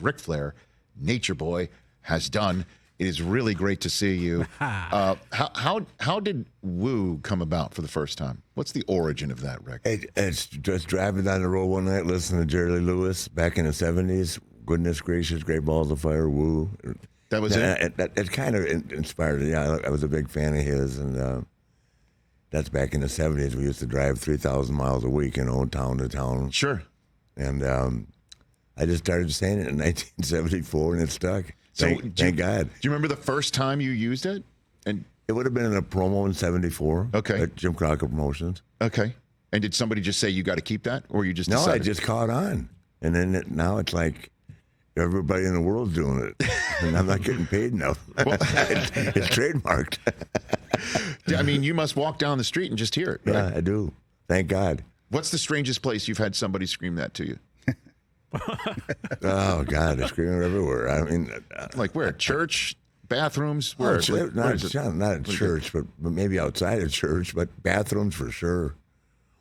Ric Flair, Nature Boy, has done. It is really great to see you. How did Woo come about for the first time? What's the origin of that, Rick? It's just driving down the road one night, listening to Jerry Lee Lewis back in the 70s. Goodness gracious, Great Balls of Fire, Woo. That was it? It kind of inspired it. Yeah, I was a big fan of his, and that's back in the 70s. We used to drive 3,000 miles a week, town to town. Sure. And I just started saying it in 1974, and it stuck. Thank God. Do you remember the first time you used it? And it would have been in a promo in 74. Okay. At Jim Crockett Promotions. Okay. And did somebody just say you got to keep that, or you just No, decided? I just caught on. And then now it's like everybody in the world's doing it. And I'm not getting paid enough. It's trademarked. I mean, you must walk down the street and just hear it. Right? Yeah, I do. Thank God. What's the strangest place you've had somebody scream that to you? Oh, God, they're screaming everywhere. I mean, like where? Church? Bathrooms? Where? Not at church, but maybe outside of church, but bathrooms for sure.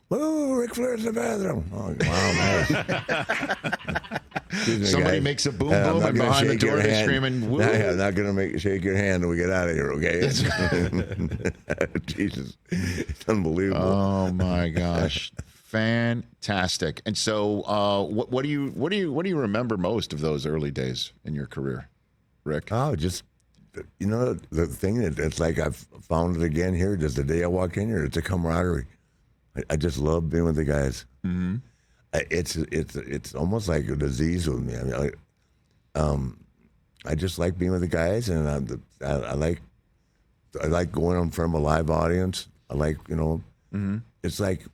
Whoa, Ric Flair's in the bathroom. Oh, wow, man. Somebody makes a boom boom and behind the door they're screaming, woo. I'm not going to shake your hand when we get out of here, okay? Jesus. It's unbelievable. Oh, my gosh. Fantastic. And so what do you remember most of those early days in your career, Rick? Oh, just, the thing that it's like I've found it again here. Just the day I walk in here, it's a camaraderie. I just love being with the guys. Mm-hmm. It's almost like a disease with me. I mean, I just like being with the guys, and I like going in front of a live audience. I like, mm-hmm. It's like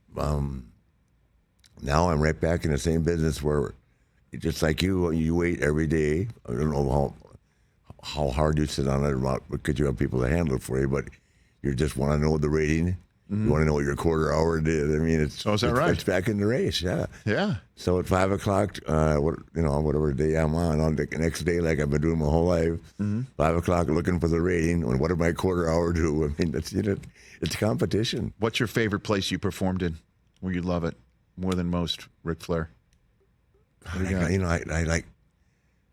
now I'm right back in the same business where, just like you wait every day. I don't know how hard you sit on it, because you have people to handle it for you, but you just want to know the rating. Mm-hmm. You want to know what your quarter hour did. I mean, is that right? It's back in the race, yeah. Yeah. So at 5 o'clock, whatever day I'm on the next day, like I've been doing my whole life, mm-hmm. 5 o'clock looking for the rating, and what did my quarter hour do? I mean, it's competition. What's your favorite place you performed in, where you love it more than most, Ric Flair? I like.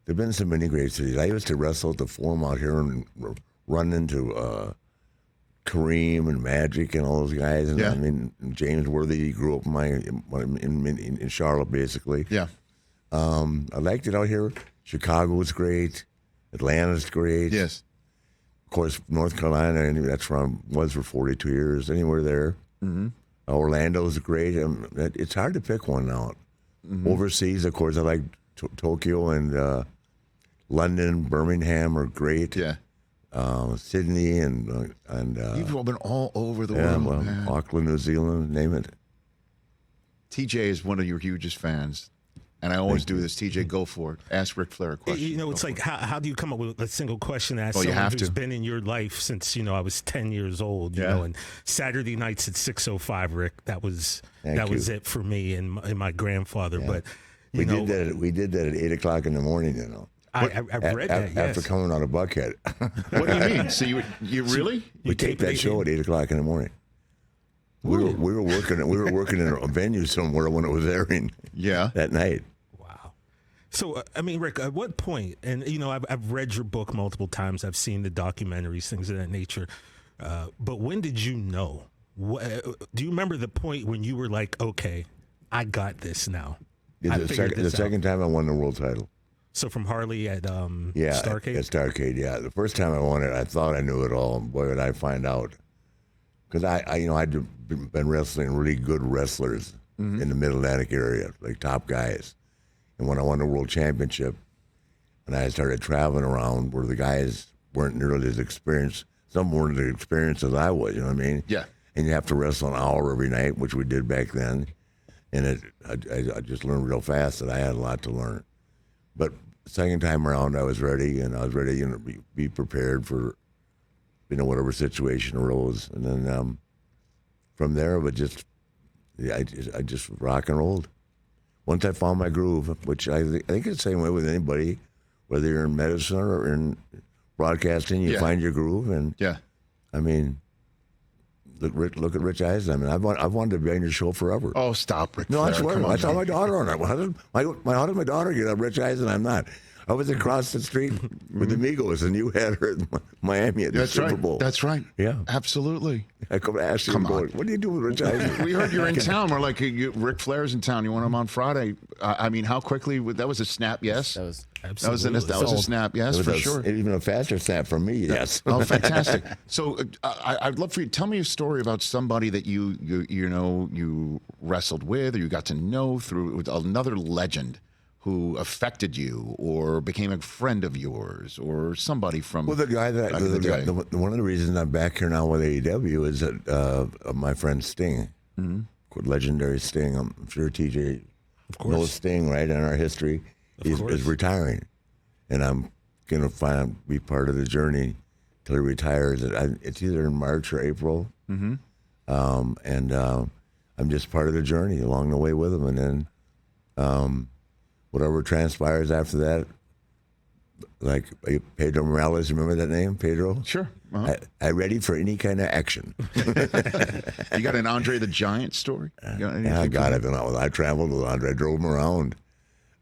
There've been so many great cities. I used to wrestle at the Forum out here and run into Kareem and Magic and all those guys. And yeah. I mean, James Worthy grew up in Charlotte, basically. Yeah. I liked it out here. Chicago was great. Atlanta's great. Yes. Of course, North Carolina, and that's where I was for 42 years. Anywhere there. Mm-hmm. Orlando's great. It's hard to pick one out. Mm-hmm. Overseas, of course, I like Tokyo and London, Birmingham are great. Yeah. Sydney and you've all been all over the world, man. Auckland, New Zealand, name it. TJ is one of your hugest fans, and I always do this. TJ, go for it. Ask Ric Flair a question. It's like how do you come up with a single question as someone who's been in your life since I was 10 years old? You know, and Saturday nights at 6:05, Rick. That was it for me and my grandfather. Yeah. But we did that at 8 o'clock in the morning. I've read that. After coming out of Buckhead. What do you mean? So you really? We taped that show at 8 o'clock in the morning. We were working in a venue somewhere when it was airing. Yeah. That night. Wow. So Rick, at what point? And I've read your book multiple times. I've seen the documentaries, things of that nature. But when did you know? Do you remember the point when you were like, okay, I got this now? The second time I won the world title. So from Harley at Starrcade? At Starrcade, yeah. The first time I won it, I thought I knew it all. Boy, did I find out. Because I'd been wrestling really good wrestlers mm-hmm. in the Mid-Atlantic area, like top guys. And when I won the World Championship, and I started traveling around where the guys weren't nearly as experienced, some weren't as experienced as I was, you know what I mean? Yeah. And you have to wrestle an hour every night, which we did back then. And I just learned real fast that I had a lot to learn. But second time around, I was ready, and I was ready to be prepared for, whatever situation arose. And then from there, I just rock and rolled. Once I found my groove, which I think it's the same way with anybody, whether you're in medicine or in broadcasting, you find your groove. And I mean, look at Rich Eisen. I mean, I've wanted to be on your show forever. Oh, stop, Ric No, Flair. I swear. I saw my daughter on it. How did my daughter get on Rich Eisen? I'm not. I was across the street with the Migos, and you had her in Miami at the Super Bowl. That's right. Yeah. Absolutely. I come to ask you, what are you doing with Rich Eisen? We heard you're in town. We're like, Ric Flair's in town. You want him on Friday? I mean, how quickly? That was a snap, yes? That was That was a snap, yes, for sure. Even a faster snap from me, yes. Oh, fantastic. So I'd love for you to tell me a story about somebody that you wrestled with or you got to know through another legend who affected you or became a friend of yours or somebody from the guy one of the reasons I'm back here now with AEW is that my friend Sting, legendary Sting. I'm sure TJ knows Sting, right, in our history. Is retiring, and I'm going to be part of the journey till he retires. It's either in March or April, and I'm just part of the journey along the way with him, and then whatever transpires after that, like Pedro Morales, remember that name, Pedro? Sure. I'm ready for any kind of action. You got an Andre the Giant story? I traveled with Andre. I drove him around.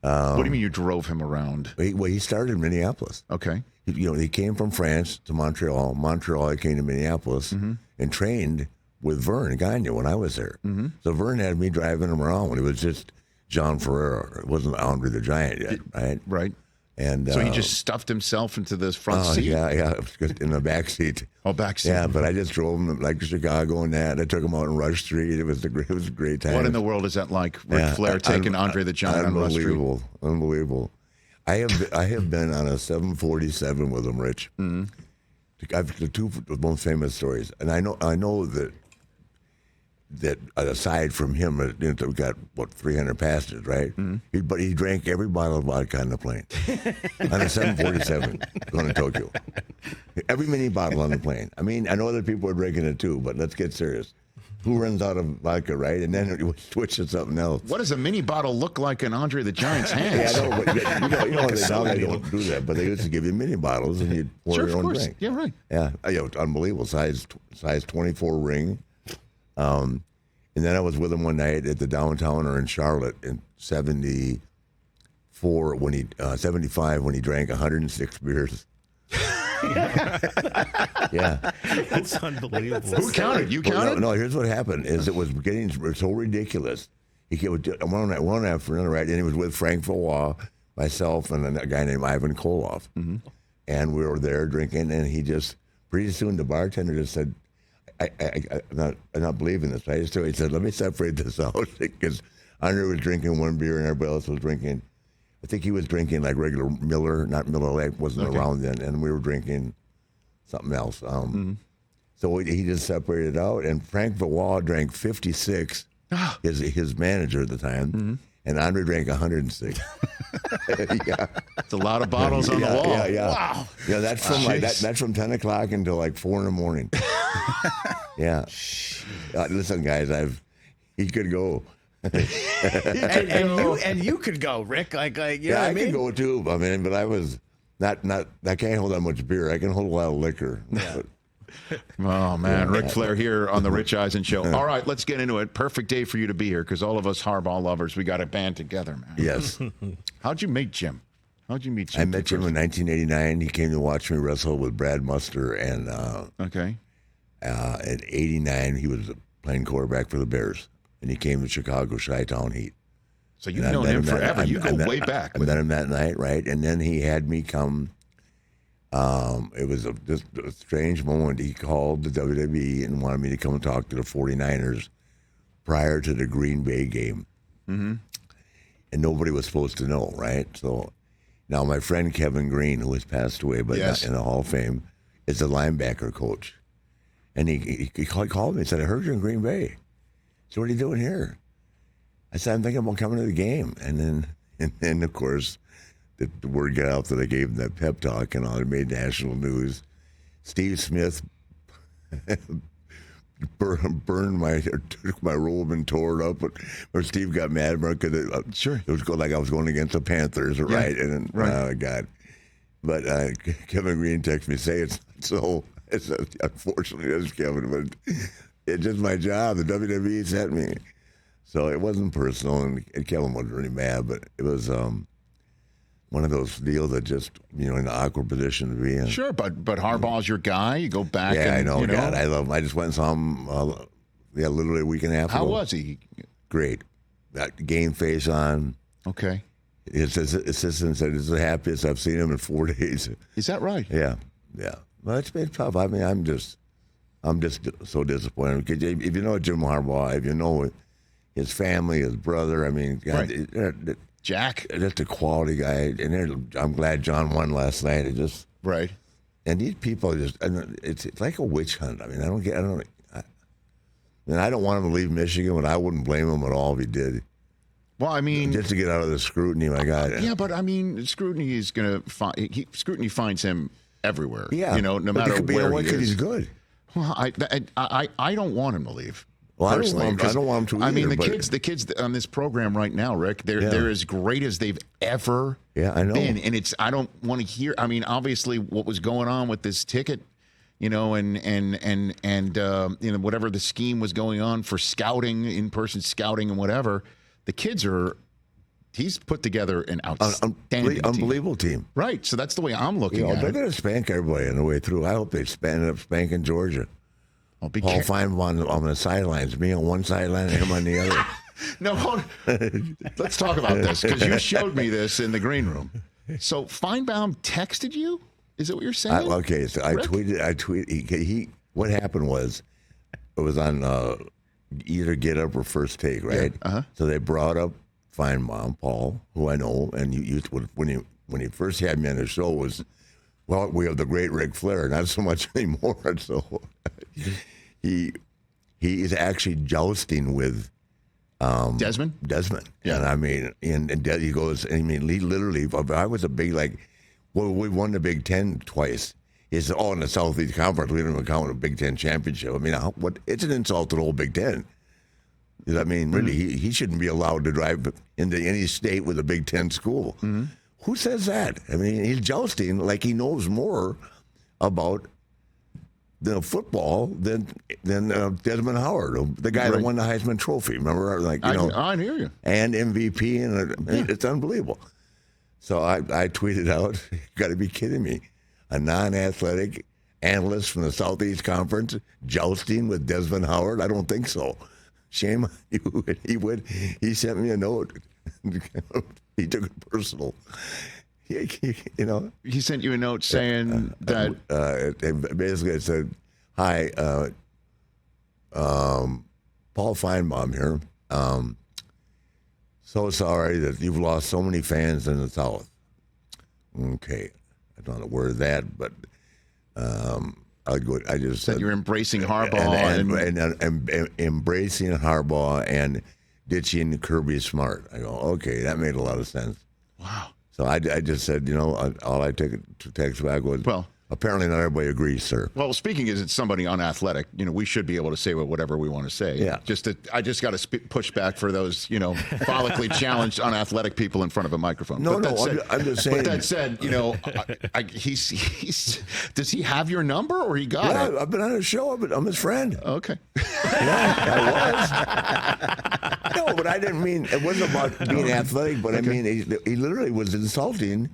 What do you mean you drove him around? He started in Minneapolis. Okay. He came from France to Montreal. Montreal, he came to Minneapolis and trained with Vern Gagne when I was there. So Vern had me driving him around when he was just John Ferrero. It wasn't Andre the Giant yet, right? Right. And so he just stuffed himself into the front seat? Yeah, in the back seat. Oh, back seat. Yeah, but I just drove him like to Chicago and that. I took him out on Rush Street. It was a great time. What in the world is that like? Ric Flair taking Andre the Giant on Rush Street? Unbelievable. I have been on a 747 with him, Rich. I've the two most famous stories, and I know that aside from him, we got 300 passengers, right? But he drank every bottle of vodka on the plane on a 747 going to Tokyo. Every mini bottle on the plane. I mean, I know other people are drinking it too, but let's get serious. Who runs out of vodka, right? And then it switch to something else. What does a mini bottle look like in Andre the Giant's hands? Yeah, I know, but now they don't do that. But they used to give you mini bottles and you'd pour your own drink. Yeah, right. Yeah, unbelievable. Size 24 ring. And then I was with him one night at the Downtowner in Charlotte in 74 75 when he drank 106 beers. Yeah, That's unbelievable. Who counted? You counted? No, here's what happened: is it was getting so ridiculous. He came one after another, right? And he was with Frank Valois, myself, and a guy named Ivan Koloff, and we were there drinking. And he just pretty soon the bartender just said, I'm not believing this. Right? So he said, let me separate this out because Andre was drinking one beer and everybody else was drinking. I think he was drinking like regular Miller, not Miller Lite, wasn't around then, and we were drinking something else. So he just separated out, and Frank Valois drank 56, his manager at the time, and Andre drank 106. Yeah. It's a lot of bottles on the wall. Yeah. Wow. Yeah, that's from that's from 10 o'clock until like 4 in the morning. Yeah. Listen, guys, he could go. and you could go, Rick. Like you know what I mean? I could go too. I mean, but I was not. I can't hold that much beer. I can hold a lot of liquor. Yeah. Oh man, Ric Flair here on the Rich Eisen Show. All right, let's get into it. Perfect day for you to be here because all of us Harbaugh lovers, we got a band together, man. Yes. How'd you meet Jim? I met Jim in 1989. He came to watch me wrestle with Brad Muster, and in '89 he was playing quarterback for the Bears. And he came to Chicago Chi-Town Heat. So you've known him forever. You go way back. I met him that night, right? And then he had me come. It was just a strange moment. He called the WWE and wanted me to come and talk to the 49ers prior to the Green Bay game. And nobody was supposed to know, right? So now my friend Kevin Green, who has passed away but not in the Hall of Fame, is the linebacker coach. And he called me and said, I heard you're in Green Bay. So what are you doing here? I said, I'm thinking about coming to the game. And then of course, the word got out that I gave him that pep talk and all. It made national news. Steve Smith took my robe and tore it up. Or Steve got mad about it because it was like I was going against the Panthers, right? And then, God. But Kevin Green texted me, say it's not so. I said, unfortunately, that's Kevin, but it's just my job. The WWE sent me. So it wasn't personal, and Kevin wasn't really mad, but it was one of those deals that just, in an awkward position to be in. Sure, but Harbaugh's your guy. You go back. Yeah, and, I know. You know. God, I love him. I just went and saw him. Literally a week and a half ago. How was he? Great. Got game face on. Okay. His assistant said it's the happiest I've seen him in 4 days. Is that right? Yeah. Well, it's been tough. I mean, I'm just so disappointed because if you know Jim Harbaugh, if you know his family, his brother, I mean, God, Right. Jack, just a quality guy. And I'm glad John won last night. It just right. And these people it's like a witch hunt. I mean, I don't want him to leave Michigan, but I wouldn't blame him at all if he did. Well, I mean, just to get out of the scrutiny, my God. Yeah, but I mean, scrutiny is going to scrutiny finds him everywhere. Yeah, no matter where he is. He's good. Well, I don't want him to leave. Well, I don't want him to either. I mean, the kids on this program right now, Rick, they're as great as they've ever been, and I don't want to hear. I mean, obviously, what was going on with this ticket. And whatever the scheme was going on for scouting, in-person scouting and whatever, the kids he's put together an outstanding unbelievable team. Right, so that's the way I'm looking at it. They're going to spank everybody on the way through. I hope they end up spanking Georgia. Paul Finebaum on the sidelines, me on one sideline and him on the other. No, hold on. Let's talk about this, because you showed me this in the green room. So Finebaum texted you? Is that what you're saying? Okay, so I tweeted. What happened was, it was on either Get Up or First Take, right? Yeah, uh-huh. So they brought up Finebaum, Paul, who I know, and when he first had me on the show was, well, we have the great Ric Flair, not so much anymore. So he is actually jousting with Desmond. Yeah. And I mean, and he goes, he literally, I was a big well, we won the Big Ten twice. He said, in the Southeast Conference, we didn't even count a Big Ten championship. I mean, it's an insult to the whole Big Ten. I mean, really, he shouldn't be allowed to drive into any state with a Big Ten school. Mm-hmm. Who says that? I mean, he's jousting like he knows more about football than Desmond Howard, the guy that won the Heisman Trophy. Remember, I hear you. And MVP, and it's unbelievable. So I tweeted out, you got to be kidding me. A non-athletic analyst from the Southeast Conference jousting with Desmond Howard? I don't think so. Shame on you. He sent me a note. He took it personal. He sent you a note saying that. Basically, it said, hi, Paul Finebaum here. So sorry that you've lost so many fans in the South. Okay, I don't know where that, but I just said you're embracing Harbaugh and embracing Harbaugh and ditching Kirby Smart. I go, okay, that made a lot of sense. Wow. So I just said, all I took to text back was, well, apparently not everybody agrees, sir. Well, speaking as it's somebody unathletic, we should be able to say whatever we want to say. Yeah. I just got to push back for those, follically challenged unathletic people in front of a microphone. I'm just saying. But that said, he's does he have your number or he got it? I've been on his show. I'm his friend. Okay. Yeah, I was. No, but I didn't mean it wasn't about being athletic. But I mean, he literally was insulting.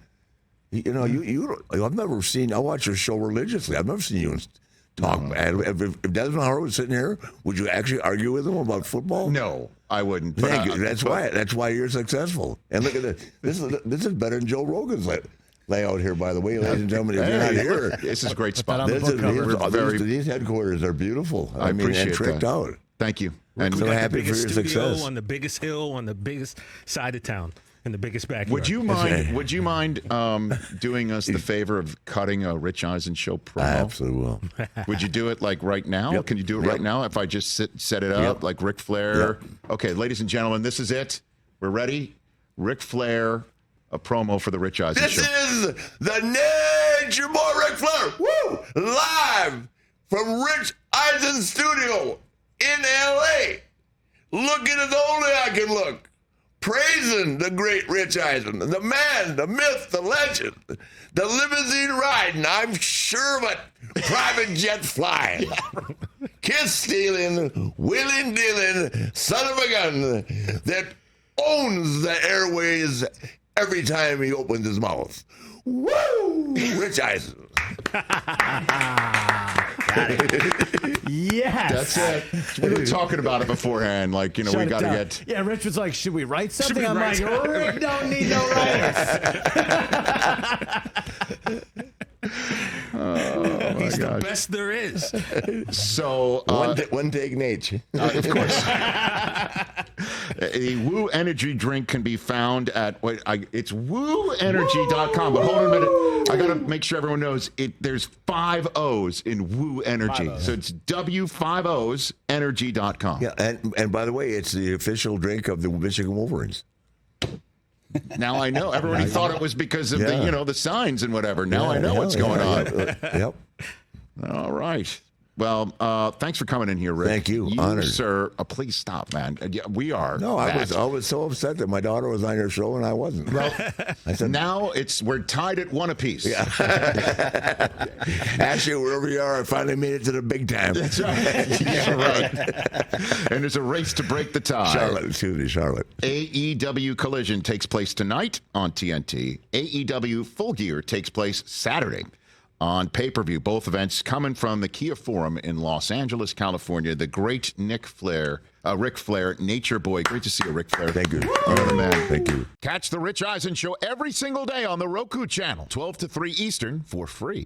I've never seen. I watch your show religiously. I've never seen you talk bad. If Desmond Howard was sitting here, would you actually argue with him about football? No, I wouldn't. Thank you. That's why you're successful. And look at this. This is better than Joe Rogan's layout here, by the way, ladies and gentlemen. If you're not here, this is a great spot. These headquarters are beautiful. I appreciate and tricked that. Out. Thank you. And so happy for your success. On the biggest hill, on the biggest side of town. In the biggest backyard. Would you mind doing us the favor of cutting a Rich Eisen Show promo? I absolutely will. Would you do it right now? Yep. Can you do it right now if I just set it up like Ric Flair? Yep. Okay, ladies and gentlemen, this is it. We're ready. Ric Flair, a promo for the Rich Eisen Show. This is the Nature Boy Ric Flair. Woo! Live from Rich Eisen Studio in L.A. Looking as only I can look. Praising the great Rich Eisen, the man, the myth, the legend, the limousine riding, I'm sure of it, private jet flying, kiss stealing, wheeling dealing, son of a gun that owns the airways every time he opens his mouth. Woo! Rich Eisen. Yes. That's it. We were talking about it beforehand. Like, we Shut got to it down. get. Yeah, Rich was like, should we write something? we I'm write like, something? Rick don't need no writers. Oh, my He's the gosh. best there is. So, One take Nate. of course, a Woo Energy drink can be found at it's wooenergy.com. But hold on a minute, I got to make sure everyone knows it. There's 5 O's in Woo Energy, so it's W5O's energy.com. Yeah, and by the way, it's the official drink of the Michigan Wolverines. Now I know. Everybody thought it was because of the the signs and whatever. Now I know what's going on. Yep. All right. Well, thanks for coming in here, Rick. Thank you. Honored. Sir. Please stop, man. We are. No, I was so upset that my daughter was on your show and I wasn't. Well, I said, Now we're tied at 1 apiece. Yeah. Actually, wherever you are, I finally made it to the big time. That's right. Yeah, right. And there's a race to break the tie. Charlotte. AEW Collision takes place tonight on TNT. AEW Full Gear takes place Saturday on pay-per-view. Both events coming from the Kia Forum in Los Angeles, California. The great Ric Flair, Nature Boy. Great to see you, Ric Flair. Thank you. You're the man. Thank you. Catch the Rich Eisen Show every single day on the Roku channel, 12 to 3 Eastern, for free.